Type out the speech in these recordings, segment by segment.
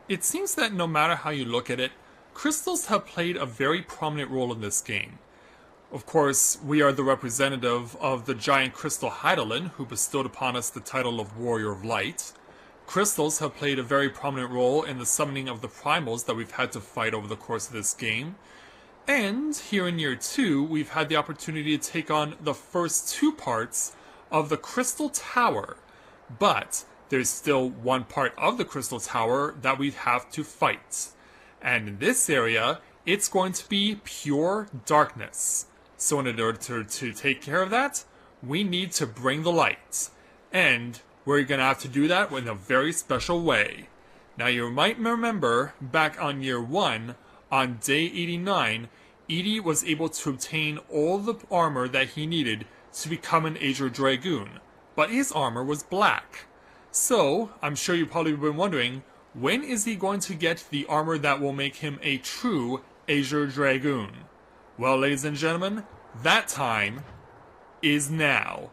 It seems that no matter how you look at it, crystals have played a very prominent role in this game. Of course, we are the representative of the giant crystal Hydaelyn, who bestowed upon us the title of Warrior of Light. Crystals have played a very prominent role in the summoning of the primals that we've had to fight over the course of this game. And here in Year 2, we've had the opportunity to take on the first two parts of the Crystal Tower. But there's still one part of the Crystal Tower that we have to fight. And in this area, it's going to be pure darkness. So in order to take care of that, we need to bring the light. And we're going to have to do that in a very special way. Now you might remember, back on Year 1, on day 89, Edie was able to obtain all the armor that he needed to become an Azure Dragoon. But his armor was black. So, I'm sure you've probably been wondering, when is he going to get the armor that will make him a true Azure Dragoon? Well, ladies and gentlemen, that time is now.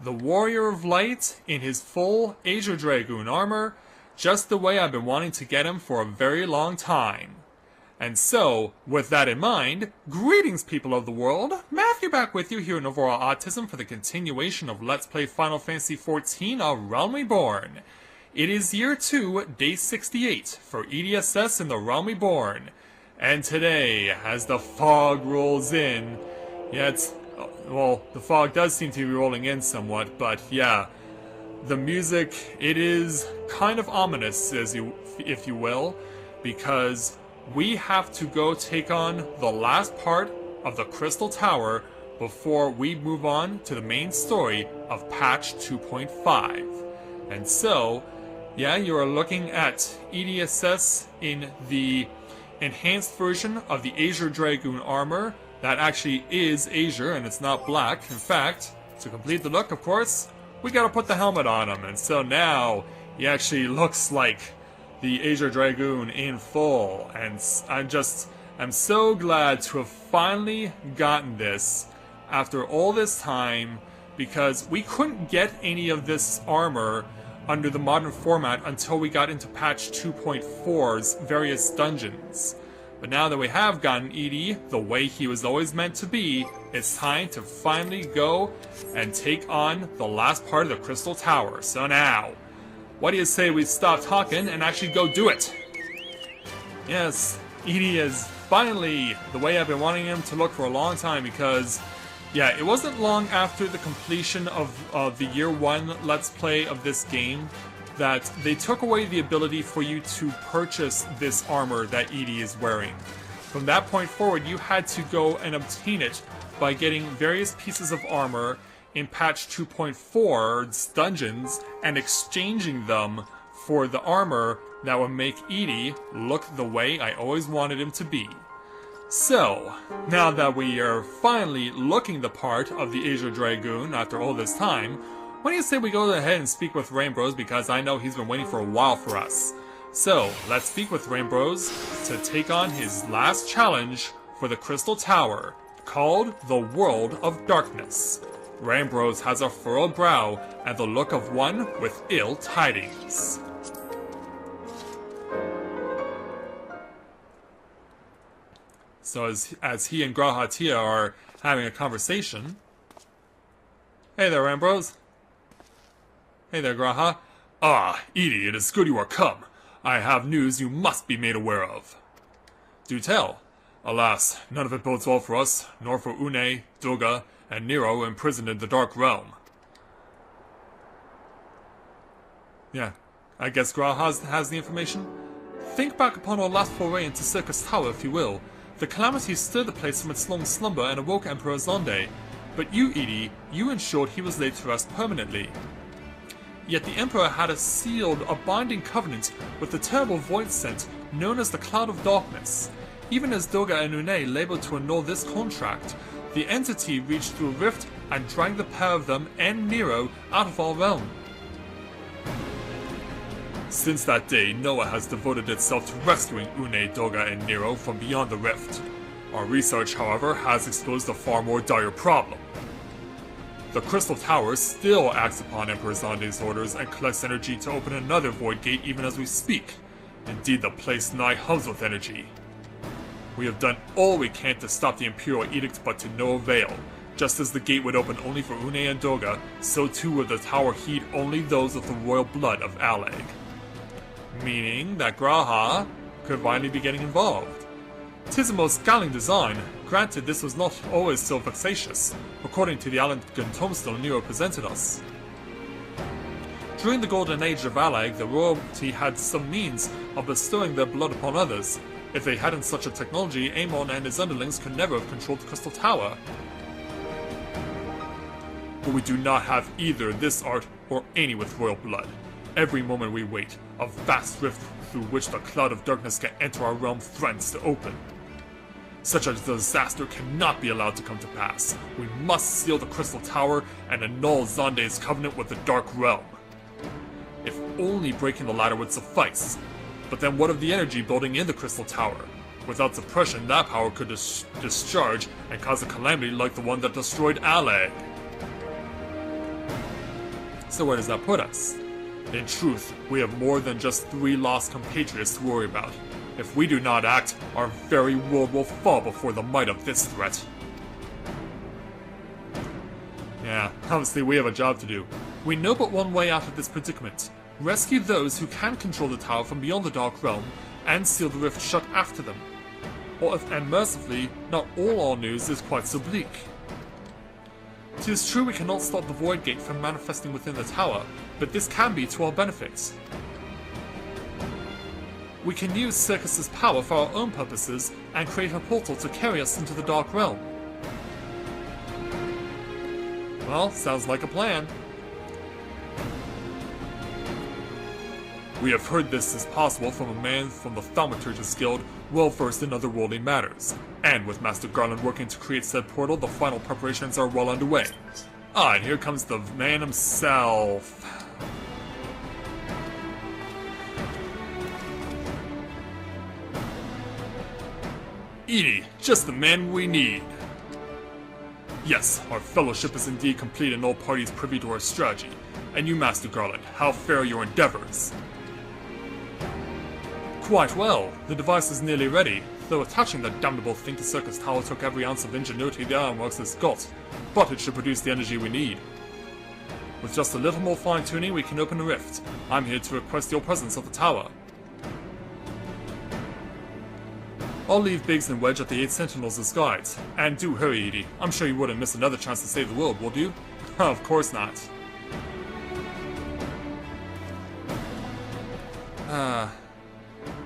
The Warrior of Light in his full Azure Dragoon armor, just the way I've been wanting to get him for a very long time. And so, with that in mind, greetings people of the world, Matthew back with you here in Overall Autism for the continuation of Let's Play Final Fantasy XIV, A Realm Reborn. It is Year 2, Day 68 for EDSS in the Realm Reborn. And today, as the fog rolls in, well, the fog does seem to be rolling in somewhat, but yeah, the music, it is kind of ominous, if you will, because we have to go take on the last part of the Crystal Tower before we move on to the main story of patch 2.5. And so, yeah, you are looking at EDSS in the enhanced version of the Azure Dragoon armor. That actually is Azure and it's not black. In fact, to complete the look, of course, we gotta put the helmet on him. And so now, he actually looks like the Azure Dragoon in full, and I'm so glad to have finally gotten this after all this time, because we couldn't get any of this armor under the modern format until we got into patch 2.4's various dungeons. But now that we have gotten Edie the way he was always meant to be, it's time to finally go and take on the last part of the Crystal Tower. So now, what do you say we stop talking and actually go do it? Yes, Edie is finally the way I've been wanting him to look for a long time, because, yeah, it wasn't long after the completion of the Year 1 Let's Play of this game that they took away the ability for you to purchase this armor that Edie is wearing. From that point forward, you had to go and obtain it by getting various pieces of armor in patch 2.4's dungeons and exchanging them for the armor that would make Edie look the way I always wanted him to be. So, now that we are finally looking the part of the Azure Dragoon after all this time, why do you say we go ahead and speak with Rainbows, because I know he's been waiting for a while for us. So, let's speak with Rainbows to take on his last challenge for the Crystal Tower, called the World of Darkness. Rainbows has a furrowed brow and the look of one with ill tidings. So as he and Grahatia are having a conversation... Hey there, Rainbows. Hey there, Graha. Ah, Edie, it is good you are come. I have news you must be made aware of. Do tell. Alas, none of it bodes well for us, nor for Une, Doga, and Nero imprisoned in the Dark Realm. Yeah, I guess Graha has the information. Think back upon our last foray into Circus Tower, if you will. The calamity stirred the place from its long slumber and awoke Emperor Zonde. But you, Edie, you ensured he was laid to rest permanently. Yet the Emperor had sealed a binding covenant with the terrible void scent known as the Cloud of Darkness. Even as Doga and Une labored to annul this contract, the entity reached through a rift and dragged the pair of them and Nero out of our realm. Since that day, Noah has devoted itself to rescuing Une, Doga, and Nero from beyond the rift. Our research, however, has exposed a far more dire problem. The Crystal Tower still acts upon Emperor Zonde's orders and collects energy to open another void gate even as we speak. Indeed, the place nigh hums with energy. We have done all we can to stop the Imperial Edict, but to no avail. Just as the gate would open only for Une and Doga, so too would the tower heed only those of the royal blood of Alag. Meaning that Graha could finally be getting involved. 'Tis a most galling design. Granted, this was not always so vexatious, according to the elegant tombstone Nero presented us. During the golden age of Alag, the royalty had some means of bestowing their blood upon others. If they hadn't such a technology, Amon and his underlings could never have controlled the Crystal Tower. But we do not have either this art or any with royal blood. Every moment we wait, a vast rift through which the cloud of darkness can enter our realm threatens to open. Such a disaster cannot be allowed to come to pass. We must seal the Crystal Tower and annul Zande's covenant with the Dark Realm. If only breaking the ladder would suffice. But then what of the energy building in the Crystal Tower? Without suppression, that power could discharge and cause a calamity like the one that destroyed Alag. So where does that put us? In truth, we have more than just 3 lost compatriots to worry about. If we do not act, our very world will fall before the might of this threat. Yeah, obviously we have a job to do. We know but one way out of this predicament. Rescue those who can control the tower from beyond the Dark Realm, and seal the rift shut after them. And mercifully, not all our news is quite so bleak. 'Tis true we cannot stop the Void Gate from manifesting within the tower, but this can be to our benefit. We can use Circus's power for our own purposes, and create a portal to carry us into the Dark Realm. Well, sounds like a plan. We have heard this is possible from a man from the Thaumaturgus Guild, well versed in otherworldly matters. And with Master Garland working to create said portal, the final preparations are well underway. Ah, and here comes the man himself. Edie, just the man we need. Yes, our fellowship is indeed complete and all parties privy to our strategy. And you, Master Garland, how fare your endeavors? Quite well. The device is nearly ready, though attaching that damnable thing to Circus Tower took every ounce of ingenuity the Ironworks has got. But it should produce the energy we need. With just a little more fine-tuning, we can open the rift. I'm here to request your presence at the tower. I'll leave Biggs and Wedge at the 8 Sentinels as guides. And do hurry, Edie. I'm sure you wouldn't miss another chance to save the world, would you? Of course not.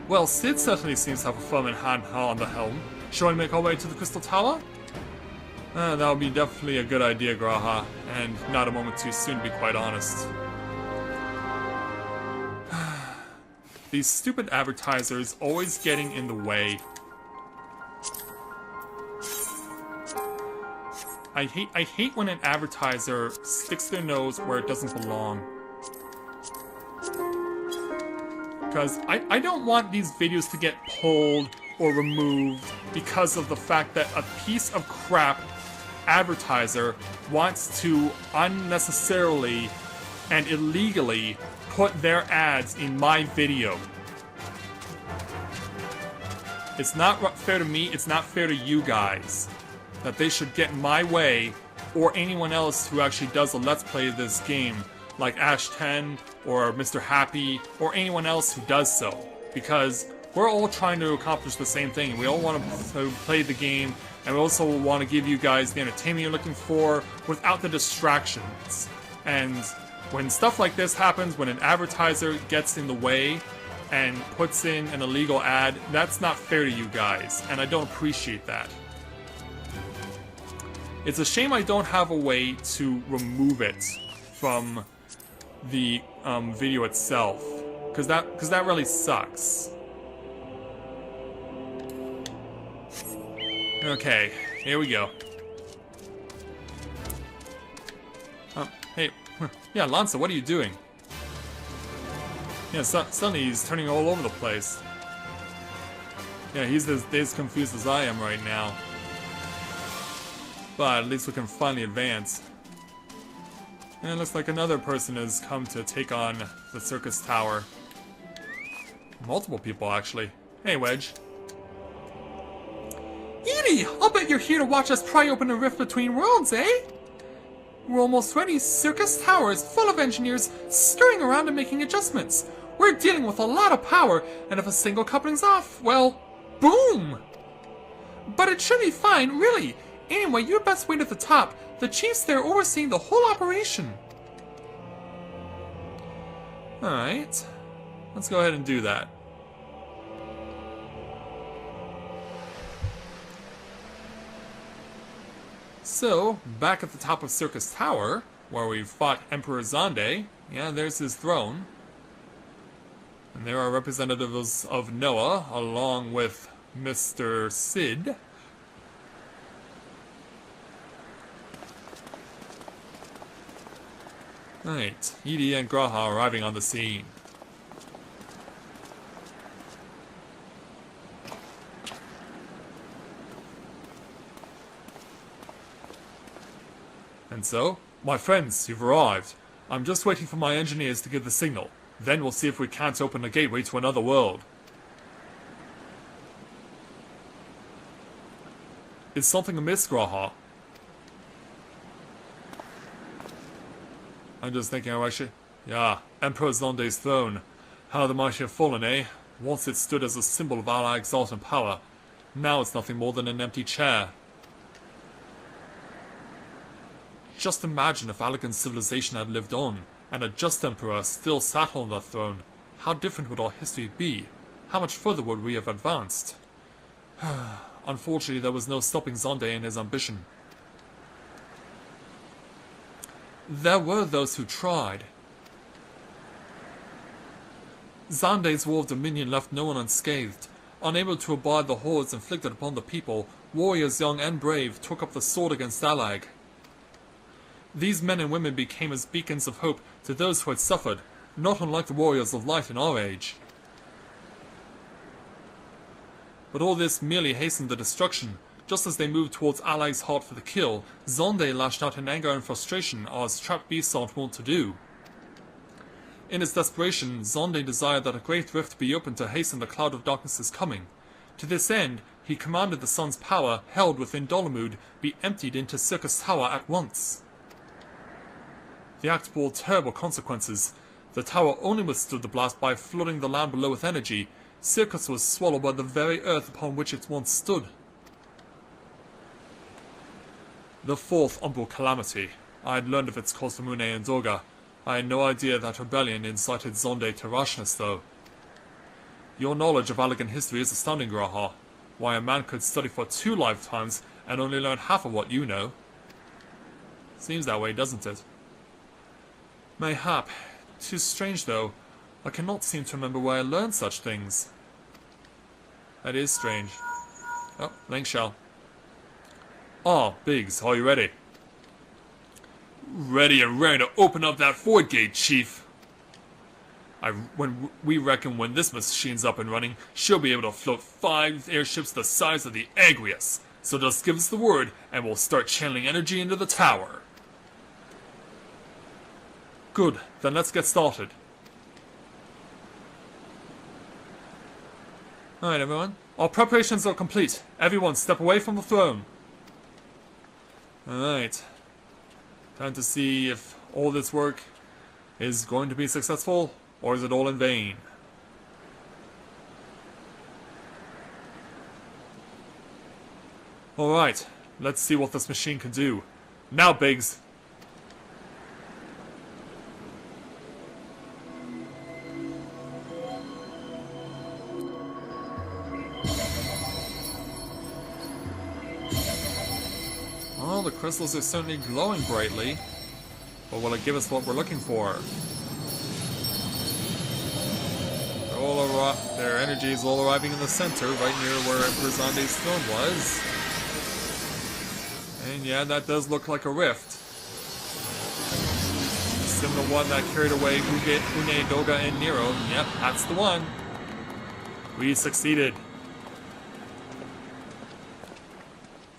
Well, Sid certainly seems to have a firm hand on the helm. Shall we make our way to the Crystal Tower? That would be definitely a good idea, Graha, and not a moment too soon, to be quite honest. These stupid advertisers always getting in the way. I hate when an advertiser sticks their nose where it doesn't belong. Because I don't want these videos to get pulled or removed because of the fact that a piece of crap advertiser wants to unnecessarily and illegally put their ads in my video. It's not fair to me, it's not fair to you guys. That they should get my way, or anyone else who actually does a Let's Play of this game, like Ash10, or Mr. Happy, or anyone else who does so. Because we're all trying to accomplish the same thing. We all want to play the game, and we also want to give you guys the entertainment you're looking for, without the distractions. And when stuff like this happens, when an advertiser gets in the way, and puts in an illegal ad, that's not fair to you guys, and I don't appreciate that. It's a shame I don't have a way to remove it from the video itself, because that really sucks. Okay, here we go. Hey, yeah, Lanza, what are you doing? Yeah, suddenly he's turning all over the place. Yeah, he's as confused as I am right now. But at least we can finally advance. And it looks like another person has come to take on the circus tower. Multiple people, actually. Hey, Wedge. Edie, I'll bet you're here to watch us pry open a rift between worlds, eh? We're almost ready. Circus Tower is full of engineers scurrying around and making adjustments. We're dealing with a lot of power, and if a single coupling's off, well, boom! But it should be fine, really. Anyway, you'd best wait at the top. The chief's there overseeing the whole operation. Alright. Let's go ahead and do that. So, back at the top of Circus Tower, where we fought Emperor Zonde, yeah, there's his throne. And there are representatives of Noah, along with Mr. Sid. Right, Edie and Graha arriving on the scene. And so, my friends, you've arrived. I'm just waiting for my engineers to give the signal. Then we'll see if we can't open a gateway to another world. Is something amiss, Graha? I'm just thinking how I should... Yeah, Emperor Zonde's throne. How the mighty have fallen, eh? Once it stood as a symbol of our exalted power. Now it's nothing more than an empty chair. Just imagine if Allagan's civilization had lived on, and a just emperor still sat on the throne. How different would our history be? How much further would we have advanced? Unfortunately, there was no stopping Zonde in his ambition. There were those who tried. Zonde's war of dominion left no one unscathed. Unable to abide the hordes inflicted upon the people, warriors young and brave took up the sword against Allag. These men and women became as beacons of hope to those who had suffered, not unlike the warriors of light in our age. But all this merely hastened the destruction. Just as they moved towards Allag's heart for the kill, Zonde lashed out in anger and frustration, as trapped beasts aren't wont to do. In his desperation, Zonde desired that a great rift be opened to hasten the cloud of darkness's coming. To this end, he commanded the sun's power, held within Dolomood, be emptied into Circus Tower at once. The act bore terrible consequences. The tower only withstood the blast by flooding the land below with energy. Circus was swallowed by the very earth upon which it once stood. The fourth umbral calamity. I had learned of its cause from Une and Dorga. I had no idea that rebellion incited Zonde to rashness, though. Your knowledge of Allagan history is astounding, Graha. Why a man could study for 2 lifetimes and only learn half of what you know. Seems that way, doesn't it? Mayhap. 'Tis strange, though. I cannot seem to remember where I learned such things. That is strange. Oh, link shell. Ah, Biggs, are you ready? Ready and raring to open up that void gate, Chief. We reckon when this machine's up and running, she'll be able to float 5 airships the size of the Agrius. So just give us the word, and we'll start channeling energy into the tower. Good, then let's get started. Alright, everyone. Our preparations are complete. Everyone, step away from the throne. Alright. Time to see if all this work is going to be successful, or is it all in vain? Alright, let's see what this machine can do. Now, Biggs! Well, the crystals are certainly glowing brightly, but will it give us what we're looking for? Their energy is all arriving in the center, right near where Emperor Zonde's throne was. And yeah, that does look like a rift. Similar to one that carried away Une, Doga, and Nero. Yep, that's the one. We succeeded.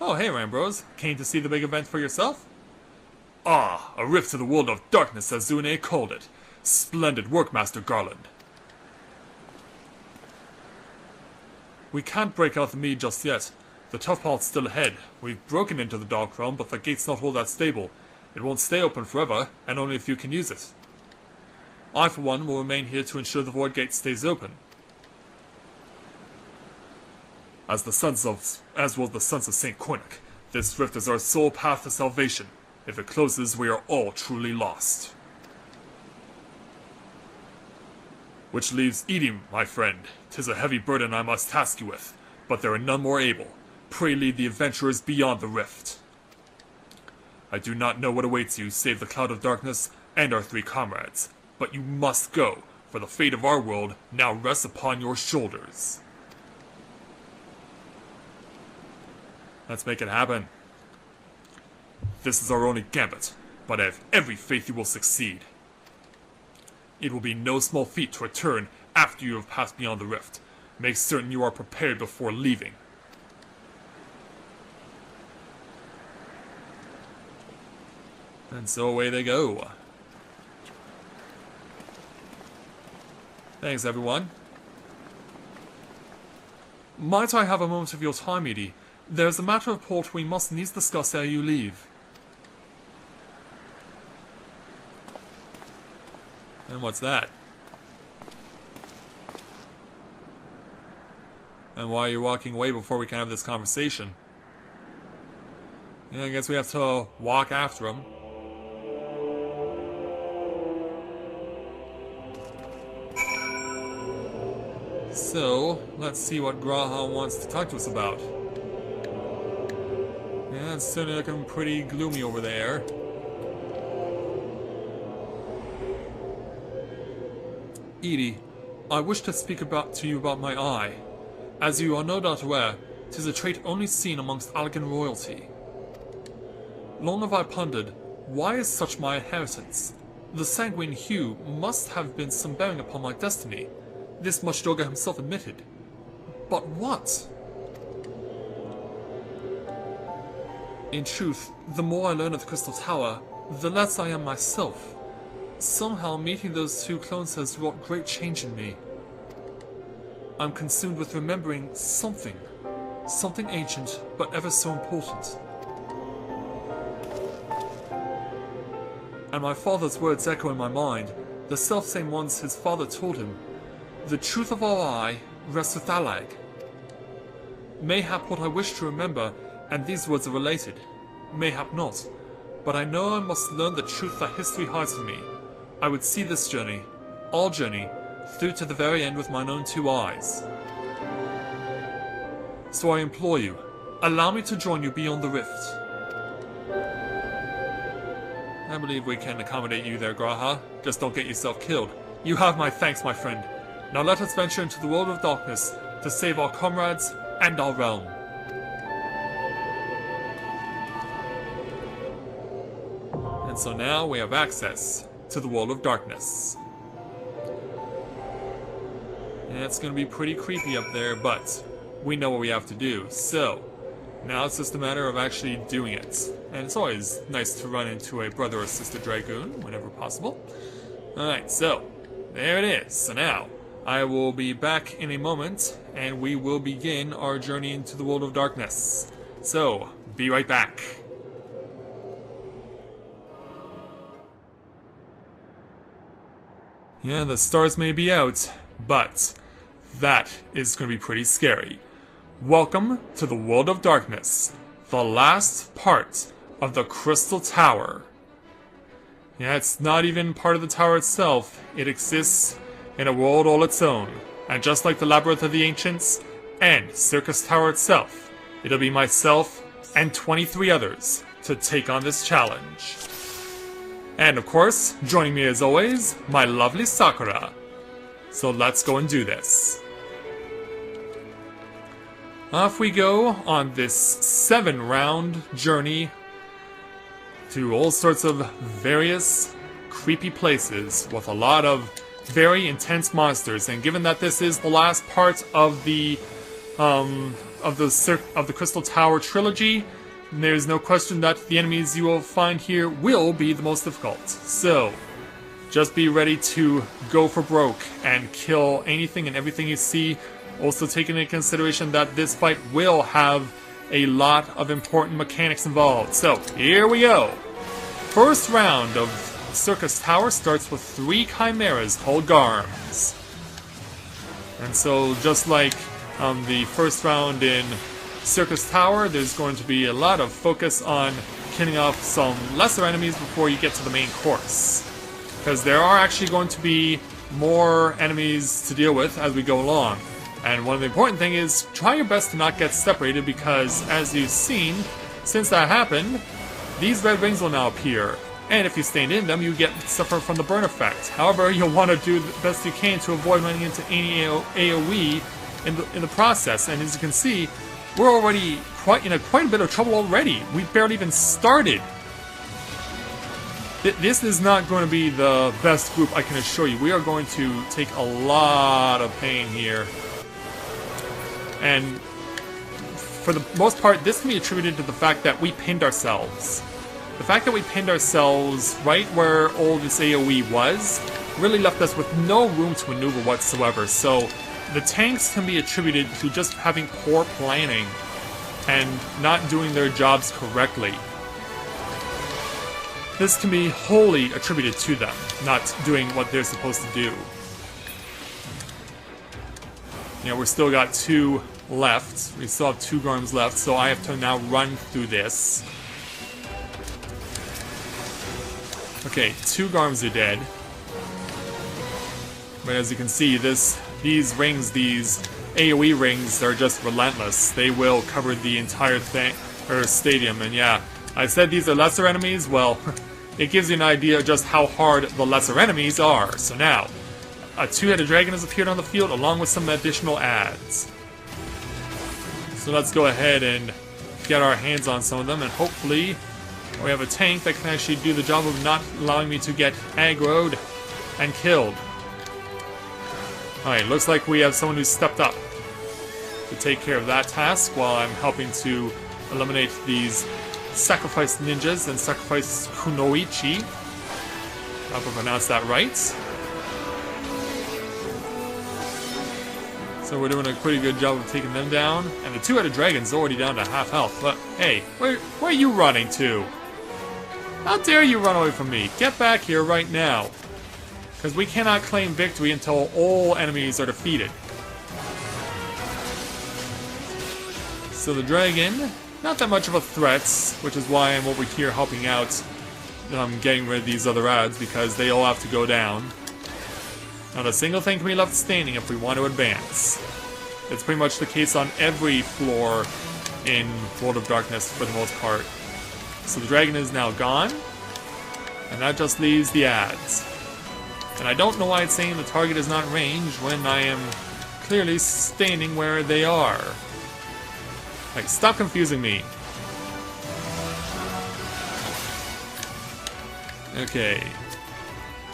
Oh, hey, Rambros. Came to see the big event for yourself? Ah, a rift to the world of darkness, as Zune called it. Splendid work, Master Garland. We can't break out the mead just yet. The tough part's still ahead. We've broken into the Dark Realm, but the gate's not all that stable. It won't stay open forever, and only a few can use it. I, for one, will remain here to ensure the Void Gate stays open. As will the sons of Saint Cornic, this rift is our sole path to salvation. If it closes, we are all truly lost. Which leaves eating, my friend. 'Tis a heavy burden I must task you with, but there are none more able. Pray lead the adventurers beyond the rift. I do not know what awaits you, save the cloud of darkness and our 3 comrades. But you must go, for the fate of our world now rests upon your shoulders. Let's make it happen. This is our only gambit, but I have every faith you will succeed. It will be no small feat to return after you have passed beyond the rift. Make certain you are prepared before leaving. And so away they go. Thanks, everyone. Might I have a moment of your time, Edie? There's a matter of port we must needs discuss ere you leave. And what's that? And why are you walking away before we can have this conversation? Yeah, I guess we have to walk after him. So, let's see what Graha wants to talk to us about. Yeah, it's certainly looking pretty gloomy over there. Edie, I wish to speak to you about my eye. As you are no doubt aware, 'tis a trait only seen amongst Allegan royalty. Long have I pondered, why is such my inheritance? The sanguine hue must have been some bearing upon my destiny. This much Dorga himself admitted. But what? In truth, the more I learn of the Crystal Tower, the less I am myself. Somehow meeting those 2 clones has wrought great change in me. I'm consumed with remembering something. Something ancient, but ever so important. And my father's words echo in my mind, the self-same ones his father told him. The truth of our eye rests with Allag. Mayhap what I wish to remember, and these words are related. Mayhap not. But I know I must learn the truth that history hides from me. I would see this journey, our journey, through to the very end with mine own 2 eyes. So I implore you, allow me to join you beyond the rift. I believe we can accommodate you there, Graha. Just don't get yourself killed. You have my thanks, my friend. Now let us venture into the world of darkness to save our comrades and our realm. And so now we have access to the world of darkness. And it's going to be pretty creepy up there, but we know what we have to do. So, now it's just a matter of actually doing it. And it's always nice to run into a brother or sister Dragoon whenever possible. Alright, so, there it is. So now, I will be back in a moment, and we will begin our journey into the world of darkness. So, be right back. Yeah, the stars may be out, but that is going to be pretty scary. Welcome to the world of darkness, the last part of the Crystal Tower. Yeah, it's not even part of the tower itself. It exists in a world all its own. And just like the Labyrinth of the Ancients and Circus Tower itself, it'll be myself and 23 others to take on this challenge. And of course, joining me as always, my lovely Sakura. So let's go and do this. Off we go on this 7-round journey to all sorts of various creepy places with a lot of very intense monsters. And given that this is the last part of the Crystal Tower trilogy, there's no question that the enemies you will find here will be the most difficult. So, just be ready to go for broke and kill anything and everything you see Also taking into consideration that this fight will have a lot of important mechanics involved. So, here we go! First round of Circus Tower starts with 3 Chimeras, Holgarms. And so, just like the first round in Circus Tower, there's going to be a lot of focus on killing off some lesser enemies before you get to the main course. Because there are actually going to be more enemies to deal with as we go along. And one of the important things is try your best to not get separated, because as you've seen, since that happened, these red rings will now appear. And if you stand in them, you suffer from the burn effect. However, you'll want to do the best you can to avoid running into any AoE in the process. And as you can see, we're already quite a bit of trouble already. We barely even started. This is not going to be the best group, I can assure you. We are going to take a lot of pain here. And for the most part, this can be attributed to the fact that we pinned ourselves. The fact that we pinned ourselves right where all this AoE was really left us with no room to maneuver whatsoever. So the tanks can be attributed to just having poor planning and not doing their jobs correctly. This can be wholly attributed to them, not doing what they're supposed to do. You know, we've still got 2 left. We still have 2 Garms left, so I have to now run through this. Okay, 2 Garms are dead. But as you can see, these rings, these AoE rings, are just relentless. They will cover the entire stadium, and yeah, I said these are lesser enemies. Well, it gives you an idea of just how hard the lesser enemies are. So now, a 2-headed dragon has appeared on the field along with some additional adds. So let's go ahead and get our hands on some of them, and hopefully we have a tank that can actually do the job of not allowing me to get aggroed and killed. Alright, looks like we have someone who's stepped up to take care of that task while I'm helping to eliminate these sacrifice ninjas and sacrifice kunoichi. I hope I pronounced that right. So we're doing a pretty good job of taking them down. And the 2-headed dragon's already down to half health. But hey, where are you running to? How dare you run away from me? Get back here right now. Because we cannot claim victory until all enemies are defeated. So the dragon, not that much of a threat, which is why I'm over here helping out, getting rid of these other ads, because they all have to go down. Not a single thing can be left standing if we want to advance. It's pretty much the case on every floor in World of Darkness for the most part. So the dragon is now gone, and that just leaves the ads. And I don't know why it's saying the target is not ranged when I am clearly standing where they are. Like, stop confusing me. Okay.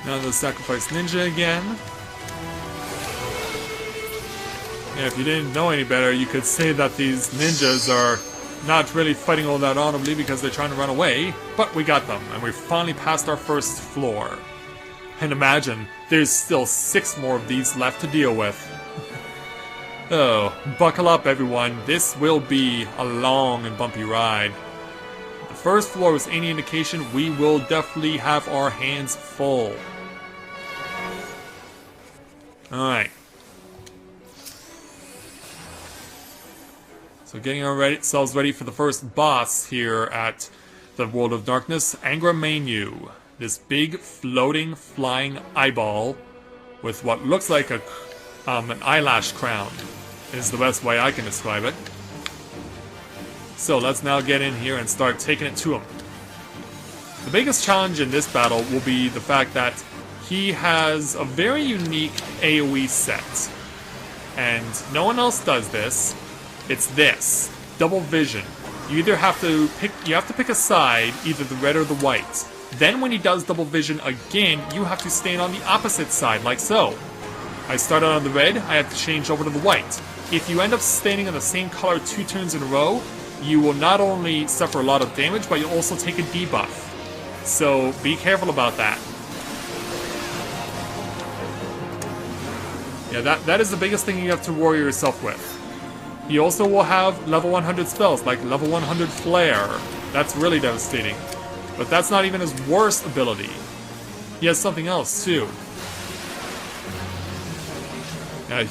Now the Sacrifice Ninja again. Yeah, if you didn't know any better, you could say that these ninjas are not really fighting all that honorably because they're trying to run away, but we got them, and we finally passed our first floor. And imagine, there's still 6 more of these left to deal with. Oh, buckle up everyone, this will be a long and bumpy ride. If the first floor was any indication, we will definitely have our hands full. Alright. So getting ourselves ready for the first boss here at the World of Darkness, Angra Mainyu. This big, floating, flying eyeball with what looks like an eyelash crown is the best way I can describe it. So let's now get in here and start taking it to him. The biggest challenge in this battle will be the fact that he has a very unique AoE set. And no one else does this. It's this. Double vision. You either have to pick a side, either the red or the white. Then when he does double vision again, you have to stand on the opposite side, like so. I started on the red, I have to change over to the white. If you end up standing on the same color 2 turns in a row, you will not only suffer a lot of damage, but you'll also take a debuff. So be careful about that. Yeah, that is the biggest thing you have to worry yourself with. He also will have level 100 spells, like level 100 Flare. That's really devastating. But that's not even his worst ability. He has something else, too.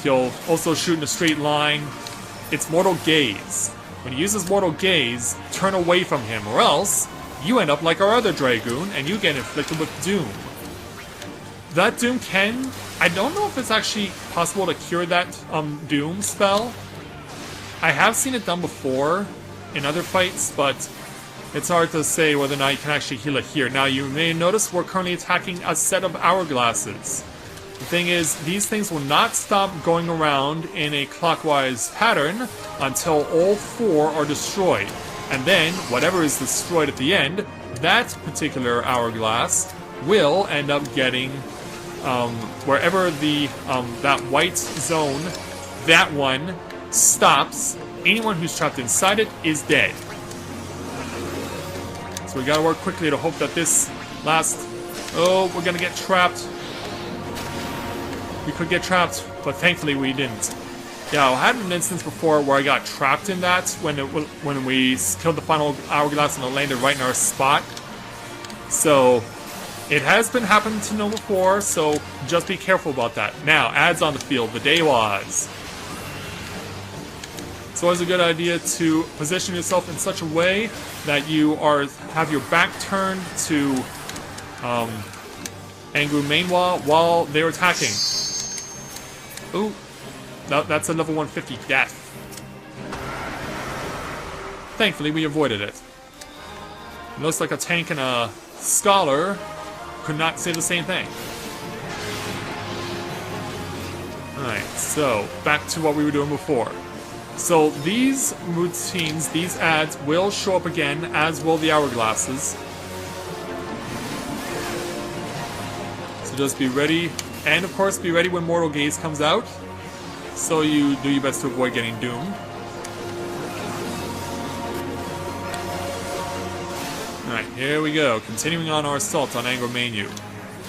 He'll also shoot in a straight line. It's Mortal Gaze. When he uses Mortal Gaze, turn away from him, or else you end up like our other Dragoon, and you get inflicted with Doom. That Doom can... I don't know if it's actually possible to cure that Doom spell. I have seen it done before in other fights, but it's hard to say whether or not you can actually heal it here. Now, you may notice we're currently attacking a set of hourglasses. The thing is, these things will not stop going around in a clockwise pattern until all 4 are destroyed. And then, whatever is destroyed at the end, that particular hourglass will end up getting... wherever the that white zone, that one stops, anyone who's trapped inside it is dead. So we gotta work quickly to hope that this last... Oh, we're gonna get trapped. We could get trapped, but thankfully we didn't. Yeah, I had an instance before where I got trapped in that when we killed the final hourglass and it landed right in our spot. So... it has been happening to know before, so just be careful about that. Now, adds on the field, the Dewas. It's always a good idea to position yourself in such a way that you have your back turned to Angru Mainwa while they're attacking. Ooh, that's a level 150 death. Thankfully, we avoided it. It looks like a tank and a scholar could not say the same thing. Alright, so back to what we were doing before. So these routines, these ads will show up again, as will the hourglasses. So just be ready, and of course be ready when Mortal Gaze comes out, so you do your best to avoid getting doomed. Alright, here we go. Continuing on our assault on Angro Mainyu.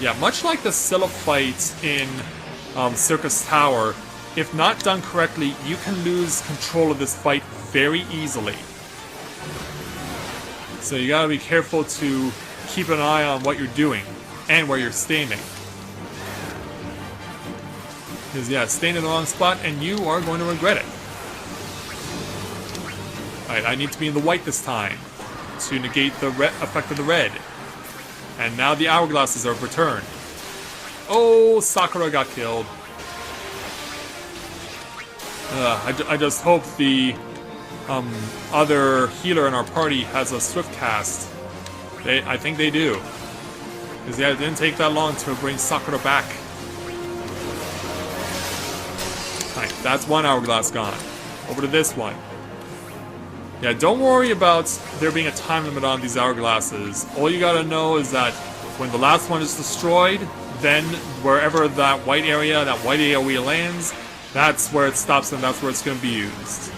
Yeah, much like the Scylla fight in Circus Tower, if not done correctly, you can lose control of this fight very easily. So you gotta be careful to keep an eye on what you're doing and where you're standing. Because, yeah, staying in the wrong spot and you are going to regret it. Alright, I need to be in the white this time to negate the effect of the red. And now the hourglasses are returned. Oh, Sakura got killed. I just hope the other healer in our party has a swift cast. I think they do. Because yeah, it didn't take that long to bring Sakura back. Alright, that's one hourglass gone. Over to this one. Yeah, don't worry about there being a time limit on these hourglasses. All you gotta know is that when the last one is destroyed, then wherever that white area, that white AoE lands, that's where it stops and that's where it's gonna be used.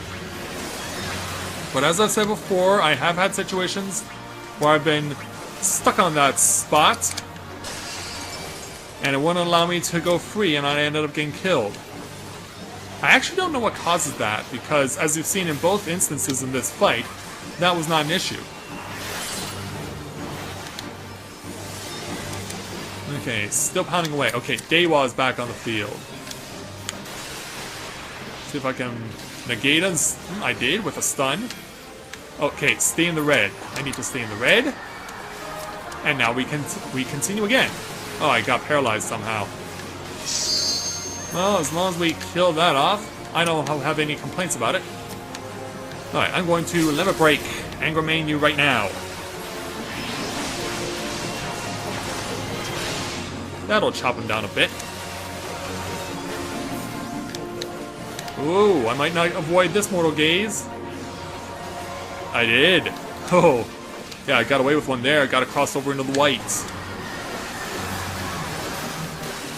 But as I've said before, I have had situations where I've been stuck on that spot and it wouldn't allow me to go free and I ended up getting killed. I actually don't know what causes that, because as you've seen in both instances in this fight, that was not an issue. Okay, still pounding away. Okay, Dewa is back on the field. See if I can negate us. I did with a stun. Okay, stay in the red. I need to stay in the red. And now we continue again. Oh, I got paralyzed somehow. Well, as long as we kill that off, I don't have any complaints about it. Alright, I'm going to limit break Angro Mainyu right now. That'll chop him down a bit. Ooh, I might not avoid this Mortal Gaze. I did. Oh, yeah, I got away with one there. Got to cross over into the whites.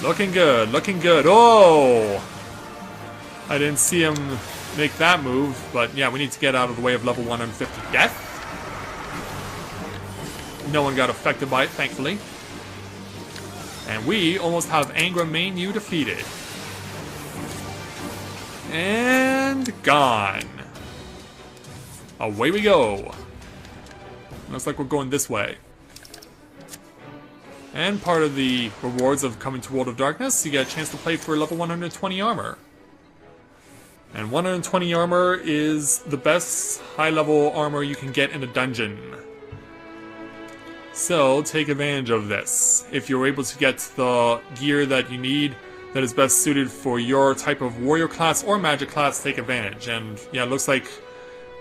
Looking good, looking good. Oh! I didn't see him make that move, but yeah, we need to get out of the way of level 150 death. No one got affected by it, thankfully. And we almost have Angro Mainyu defeated. And gone. Away we go. Looks like we're going this way. And part of the rewards of coming to World of Darkness, you get a chance to play for level 120 armor. And 120 armor is the best high-level armor you can get in a dungeon. So, take advantage of this. If you're able to get the gear that you need that is best suited for your type of warrior class or magic class, take advantage. And yeah, it looks like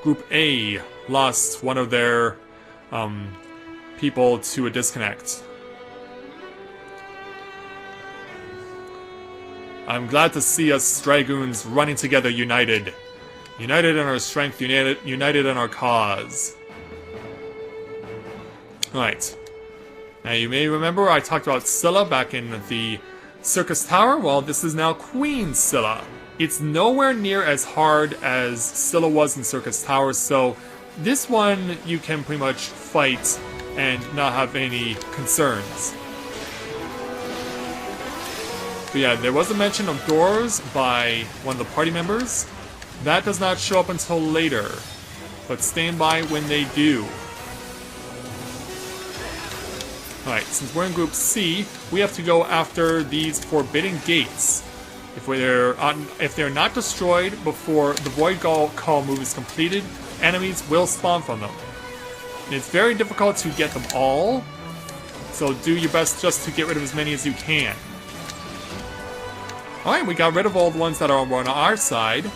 Group A lost one of their people to a disconnect. I'm glad to see us Dragoons running together united. United in our strength, united in our cause. Alright. Now you may remember I talked about Scylla back in the Circus Tower. Well, this is now Queen Scylla. It's nowhere near as hard as Scylla was in Circus Tower, so this one you can pretty much fight and not have any concerns. But yeah, there was a mention of doors by one of the party members. That does not show up until later, but stand by when they do. Alright, since we're in Group C, we have to go after these forbidden gates. If they're not destroyed before the Void Call move is completed, enemies will spawn from them. And it's very difficult to get them all, so do your best just to get rid of as many as you can. Alright, we got rid of all the ones that are on our side.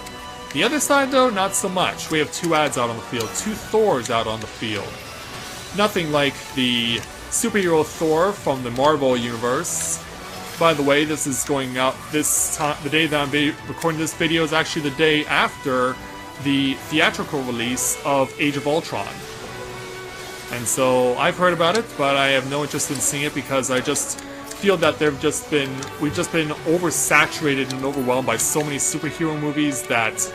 The other side, though, not so much. We have 2 adds out on the field, 2 Thors out on the field. Nothing like the superhero Thor from the Marvel Universe. By the way, this is going out this time. The day that I'm recording this video is actually the day after the theatrical release of Age of Ultron. And so I've heard about it, but I have no interest in seeing it because I just feel that we've just been oversaturated and overwhelmed by so many superhero movies that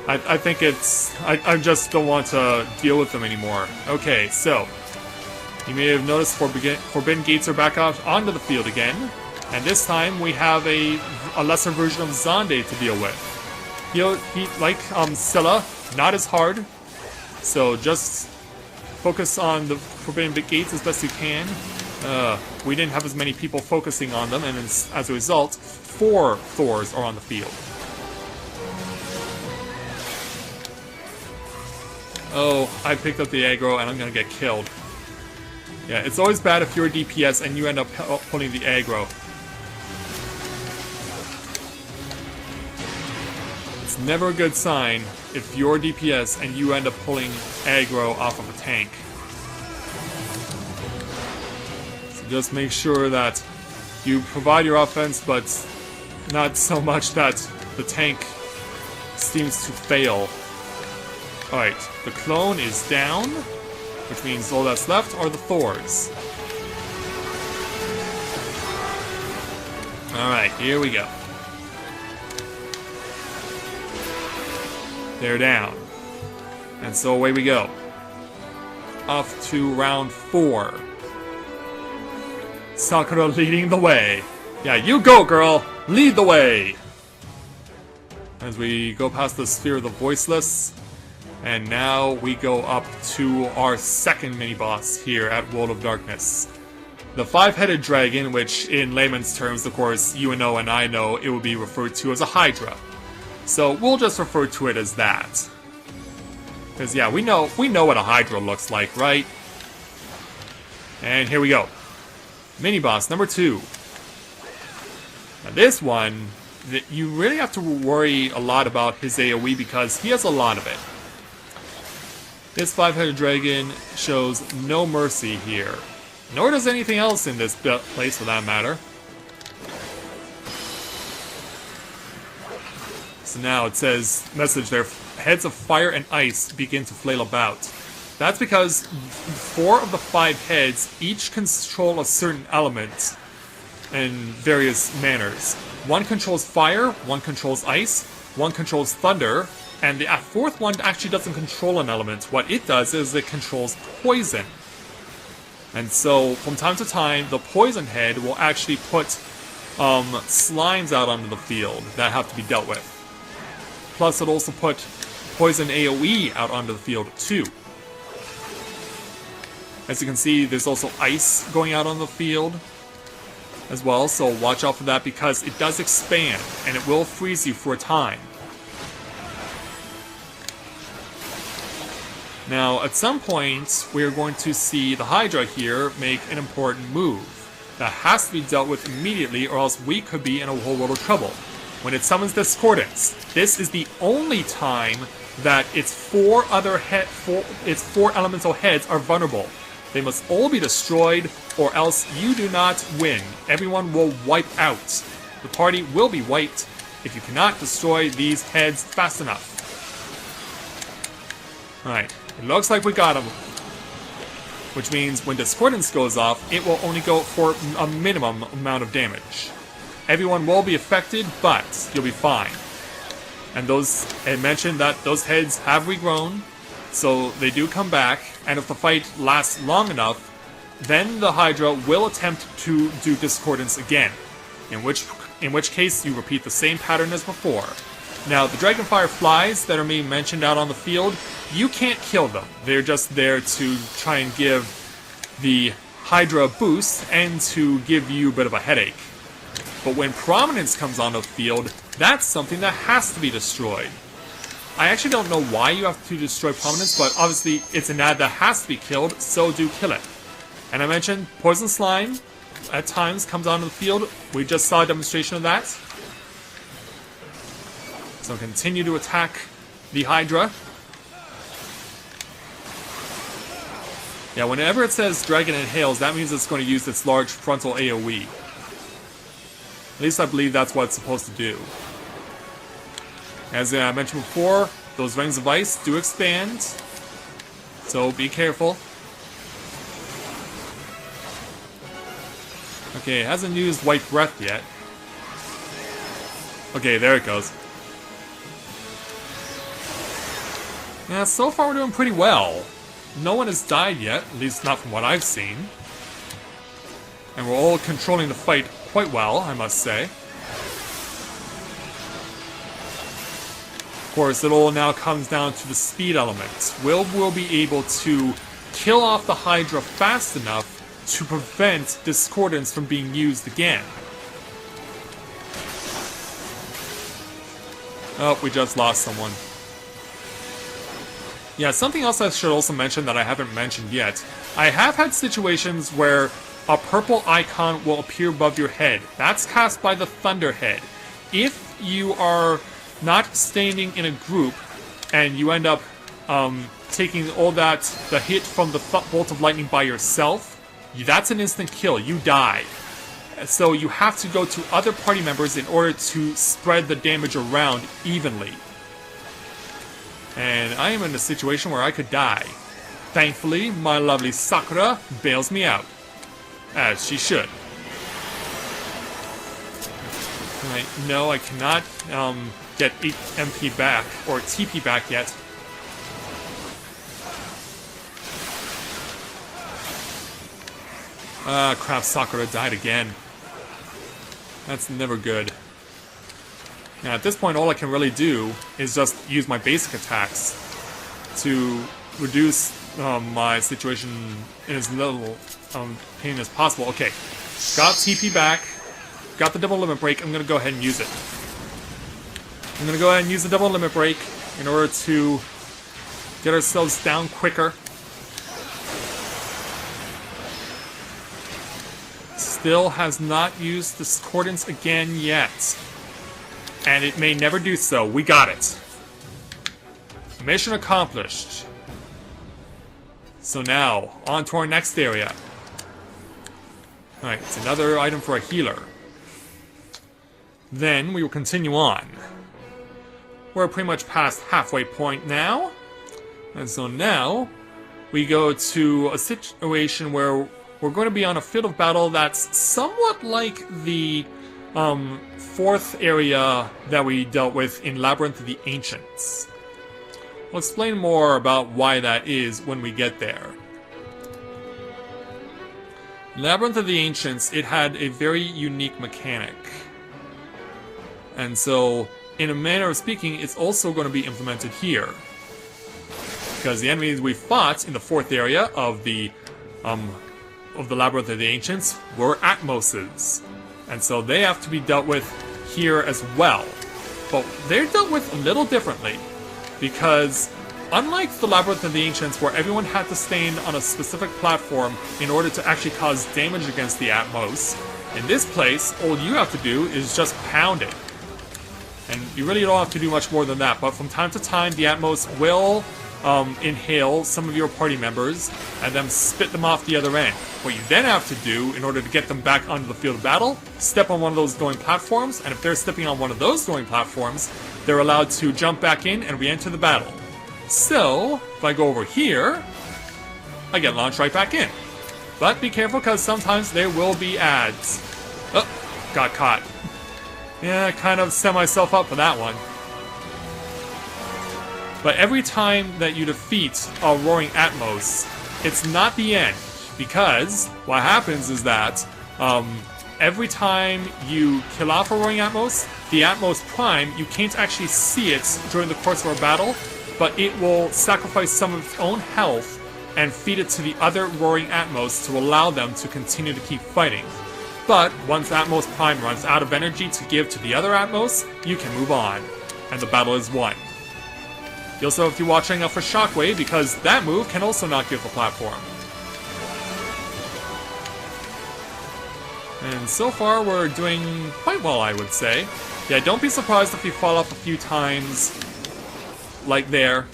I think I just don't want to deal with them anymore. Okay, so you may have noticed Forbidden Gates are back out onto the field again, and this time we have a lesser version of Zonde to deal with. He like Scylla, not as hard, so just focus on the Forbidden Gates as best you can. We didn't have as many people focusing on them, and as a result, 4 Thors are on the field. Oh, I picked up the aggro, and I'm gonna get killed. Yeah, it's always bad if you're a DPS and you end up pulling the aggro. It's never a good sign if you're a DPS and you end up pulling aggro off of a tank. Just make sure that you provide your offense, but not so much that the tank seems to fail. Alright, the clone is down, which means all that's left are the Thors. Alright, here we go. They're down. And so away we go. Off to round 4. Sakura leading the way. Yeah, you go, girl! Lead the way! As we go past the Sphere of the Voiceless, and now we go up to our second mini-boss here at World of Darkness. The 5-headed dragon, which in layman's terms, of course, you know and I know, it would be referred to as a Hydra. So we'll just refer to it as that. Because yeah, we know what a Hydra looks like, right? And here we go. Mini-boss number 2. Now this one, you really have to worry a lot about his AoE because he has a lot of it. This 5-headed dragon shows no mercy here. Nor does anything else in this place for that matter. So now it says, message there, heads of fire and ice begin to flail about. That's because 4 of the 5 heads each control a certain element in various manners. One controls fire, one controls ice, one controls thunder, and the 4th one actually doesn't control an element. What it does is it controls poison. And so, from time to time, the poison head will actually put slimes out onto the field that have to be dealt with. Plus, it'll also put poison AoE out onto the field, too. As you can see, there's also ice going out on the field as well, so watch out for that because it does expand, and it will freeze you for a time. Now, at some point, we're going to see the Hydra here make an important move. That has to be dealt with immediately, or else we could be in a whole world of trouble. When it summons Discordance, this is the only time that its four elemental heads are vulnerable. They must all be destroyed, or else you do not win. Everyone will wipe out. The party will be wiped if you cannot destroy these heads fast enough. Alright, it looks like we got them. Which means when Discordance goes off, it will only go for a minimum amount of damage. Everyone will be affected, but you'll be fine. And I mentioned that those heads have regrown, so they do come back, and if the fight lasts long enough, then the Hydra will attempt to do Discordance again, in which case you repeat the same pattern as before. Now, the Dragonfire flies that are being mentioned out on the field, you can't kill them. They're just there to try and give the Hydra a boost and to give you a bit of a headache. But when Prominence comes on the field, that's something that has to be destroyed. I actually don't know why you have to destroy Prominence, but obviously it's an ad that has to be killed, so do kill it. And I mentioned Poison Slime at times comes onto the field. We just saw a demonstration of that. So continue to attack the Hydra. Yeah, whenever it says Dragon Inhales, that means it's going to use its large frontal AoE. At least I believe that's what it's supposed to do. As I mentioned before, those rings of ice do expand, so be careful. Okay, it hasn't used White Breath yet. Okay, there it goes. Yeah, so far we're doing pretty well. No one has died yet, at least not from what I've seen. And we're all controlling the fight quite well, I must say. Of course, it all now comes down to the speed element. Will be able to kill off the Hydra fast enough to prevent Discordance from being used again. Oh, we just lost someone. Yeah, something else I should also mention that I haven't mentioned yet. I have had situations where a purple icon will appear above your head. That's cast by the Thunderhead. If you are not standing in a group and you end up taking all the hit from the bolt of lightning by yourself, that's an instant kill. You die. So you have to go to other party members in order to spread the damage around evenly. And I am in a situation where I could die. Thankfully, my lovely Sakura bails me out. As she should. Right, no, I cannot get 8 MP back, or TP back yet. Ah, crap, Sakura died again. That's never good. Now, at this point, all I can really do is just use my basic attacks to reduce my situation in as little pain as possible. Okay, got TP back, got the double limit break. I'm going to go ahead and use it. I'm going to go ahead and use the double limit break in order to get ourselves down quicker. Still has not used Discordance again yet. And it may never do so. We got it. Mission accomplished. So now, on to our next area. Alright, it's another item for a healer. Then we will continue on. We're pretty much past halfway point now. And so now, we go to a situation where we're going to be on a field of battle that's somewhat like the fourth area that we dealt with in Labyrinth of the Ancients. We'll explain more about why that is when we get there. Labyrinth of the Ancients, it had a very unique mechanic. And so, in a manner of speaking, it's also going to be implemented here. Because the enemies we fought in the 4th area of the Labyrinth of the Ancients were Atmoses. And so they have to be dealt with here as well. But they're dealt with a little differently. Because unlike the Labyrinth of the Ancients, where everyone had to stand on a specific platform in order to actually cause damage against the Atmos, in this place, all you have to do is just pound it. And you really don't have to do much more than that, but from time to time, the Atmos will inhale some of your party members and then spit them off the other end. What you then have to do, in order to get them back onto the field of battle, step on one of those glowing platforms, and if they're stepping on one of those glowing platforms, they're allowed to jump back in and re-enter the battle. So, if I go over here, I get launched right back in. But be careful, because sometimes there will be ads. Oh, got caught. Yeah, I kind of set myself up for that one. But every time that you defeat a Roaring Atmos, it's not the end. Because what happens is that every time you kill off a Roaring Atmos, the Atmos Prime, you can't actually see it during the course of a battle, but it will sacrifice some of its own health and feed it to the other Roaring Atmos to allow them to continue to keep fighting. But once Atmos Prime runs out of energy to give to the other Atmos, you can move on, and the battle is won. You also have to be watching out for Shockwave, because that move can also knock you off the platform. And so far we're doing quite well, I would say. Yeah, don't be surprised if you fall off a few times, like there.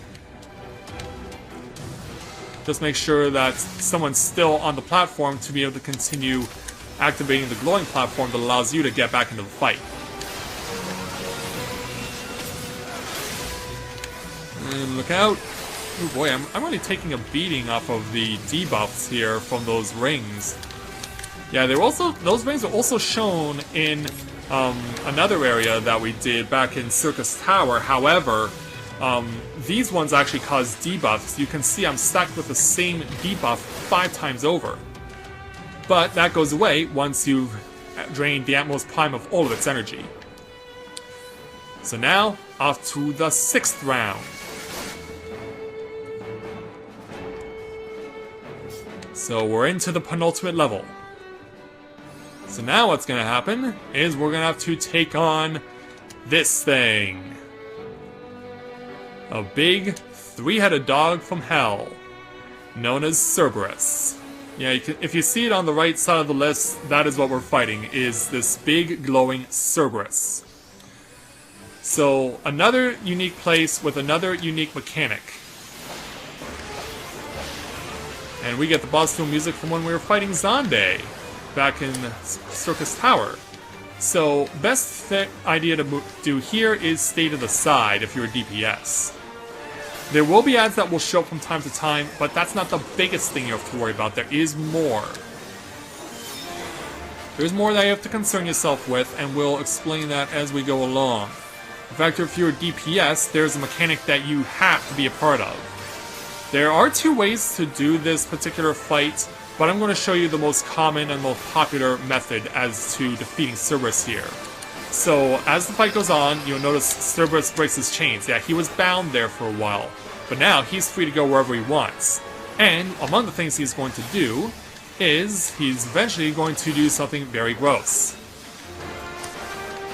Just make sure that someone's still on the platform to be able to continue activating the glowing platform that allows you to get back into the fight. And look out! Oh boy, I'm really taking a beating off of the debuffs here from those rings. Yeah, those rings are also shown in another area that we did back in Circus Tower. However, these ones actually cause debuffs. You can see I'm stacked with the same debuff 5 times over. But that goes away once you've drained the Atmos Prime of all of its energy. So now, off to the 6th round. So we're into the penultimate level. So now what's going to happen is we're going to have to take on this thing. A big, 3-headed dog from hell, known as Cerberus. Yeah, if you see it on the right side of the list, that is what we're fighting, is this big, glowing Cerberus. So, another unique place with another unique mechanic. And we get the boss theme music from when we were fighting Zonde back in Circus Tower. So, best idea to do here is stay to the side if you're a DPS. There will be ads that will show up from time to time, but that's not the biggest thing you have to worry about. There is more. There's more that you have to concern yourself with, and we'll explain that as we go along. In fact, if you're a DPS, there's a mechanic that you have to be a part of. There are 2 ways to do this particular fight, but I'm going to show you the most common and most popular method as to defeating Cerberus here. So, as the fight goes on, you'll notice Cerberus breaks his chains. Yeah, he was bound there for a while, but now he's free to go wherever he wants. And among the things he's going to do is he's eventually going to do something very gross.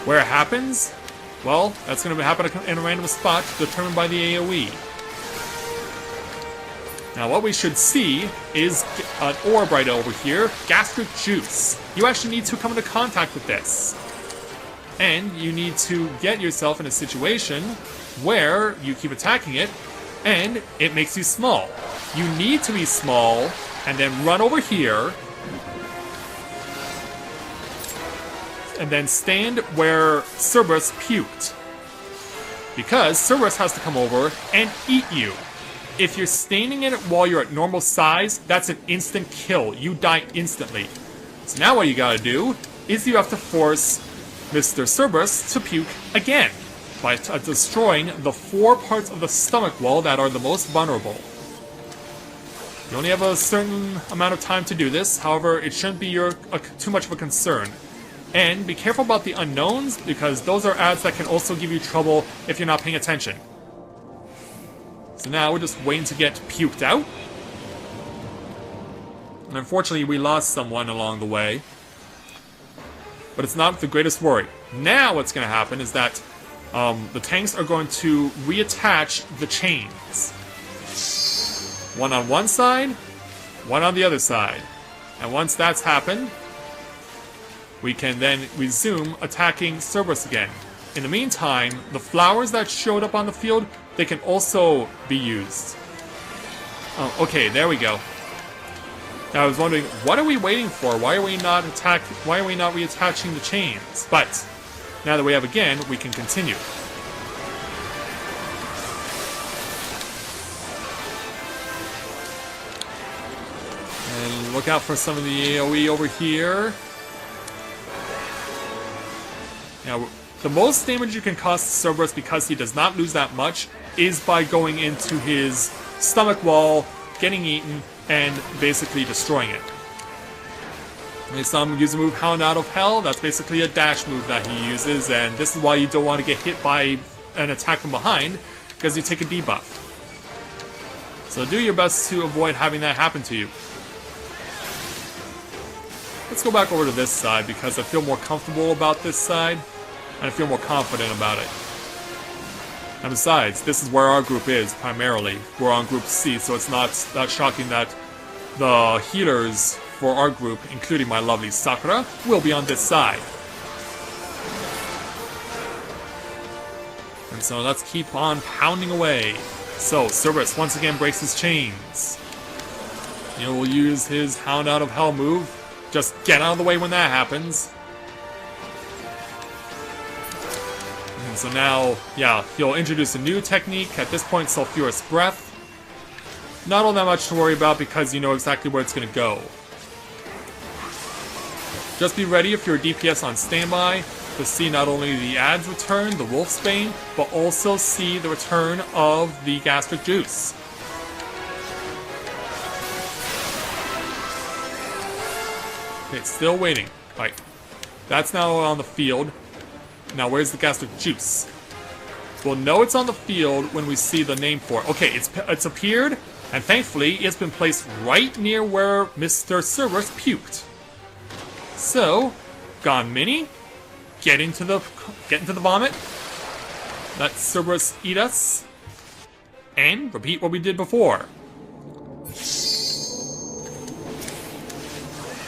Where it happens? Well, that's going to happen in a random spot determined by the AoE. Now what we should see is an orb right over here, gastric juice. You actually need to come into contact with this. And you need to get yourself in a situation where you keep attacking it, and it makes you small. You need to be small, and then run over here, and then stand where Cerberus puked. Because Cerberus has to come over and eat you. If you're standing in it while you're at normal size, that's an instant kill. You die instantly. So now what you gotta do is you have to force Mr. Cerberus to puke again by destroying the 4 parts of the stomach wall that are the most vulnerable. You only have a certain amount of time to do this, however, it shouldn't be too much of a concern. And be careful about the unknowns, because those are ads that can also give you trouble if you're not paying attention. So now we're just waiting to get puked out. And unfortunately, we lost someone along the way. But it's not the greatest worry. Now what's going to happen is that the tanks are going to reattach the chains. One on one side, one on the other side. And once that's happened, we can then resume attacking Cerberus again. In the meantime, the flowers that showed up on the field, they can also be used. Oh, okay, there we go. Now, I was wondering, what are we waiting for? Why are we not reattaching the chains? But now that we have again, we can continue. And look out for some of the AoE over here. Now, the most damage you can cause Cerberus, because he does not lose that much, is by going into his stomach wall, getting eaten, and basically destroying it. We saw him use the move Hound Out of Hell. That's basically a dash move that he uses, and this is why you don't want to get hit by an attack from behind, because you take a debuff. So do your best to avoid having that happen to you. Let's go back over to this side, because I feel more comfortable about this side, and I feel more confident about it. And besides, this is where our group is, primarily. We're on Group C, so it's not that shocking that the healers for our group, including my lovely Sakura, will be on this side. And so let's keep on pounding away. So, Cerberus once again breaks his chains. He will use his Hound Out of Hell move. Just get out of the way when that happens. So now, yeah, he'll introduce a new technique, at this point Sulphurous Breath. Not all that much to worry about because you know exactly where it's going to go. Just be ready if you're a DPS on standby to see not only the ads return, the Wolfsbane, but also see the return of the Gastric Juice. Okay, still waiting. Right. That's now on the field. Now, where's the Gastric Juice? We'll know it's on the field when we see the name for it. Okay, it's appeared, and thankfully, it's been placed right near where Mr. Cerberus puked. So, Gone Mini, get into the vomit. Let Cerberus eat us, and repeat what we did before.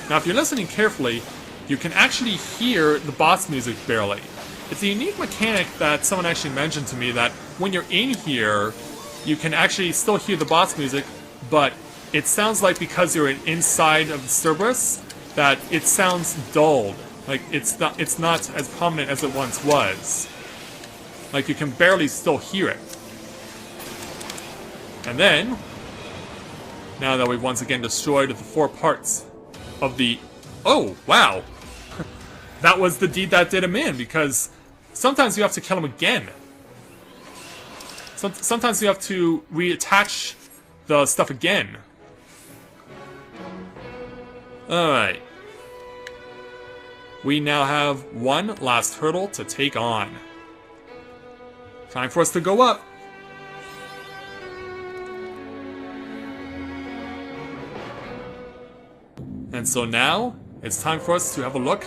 Now, if you're listening carefully, you can actually hear the boss music barely. It's a unique mechanic that someone actually mentioned to me, that when you're in here, you can actually still hear the boss music, but it sounds like because you're inside of the Cerberus, that it sounds dulled. Like, it's not as prominent as it once was. Like, you can barely still hear it. And then, now that we've once again destroyed the 4 parts of the... Oh, wow! That was the deed that did him in, because sometimes you have to kill him again. Sometimes you have to reattach the stuff again. Alright. We now have one last hurdle to take on. Time for us to go up. And so now, it's time for us to have a look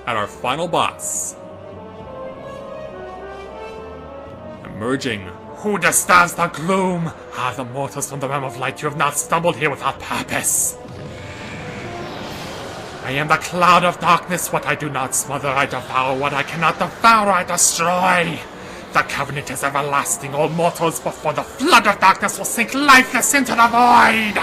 at our final boss. Emerging. Who disturbs the gloom? Ah, the mortals from the realm of light, you have not stumbled here without purpose. I am the cloud of darkness. What I do not smother, I devour. What I cannot devour, I destroy. The covenant is everlasting. All mortals before the flood of darkness will sink lifeless into the void.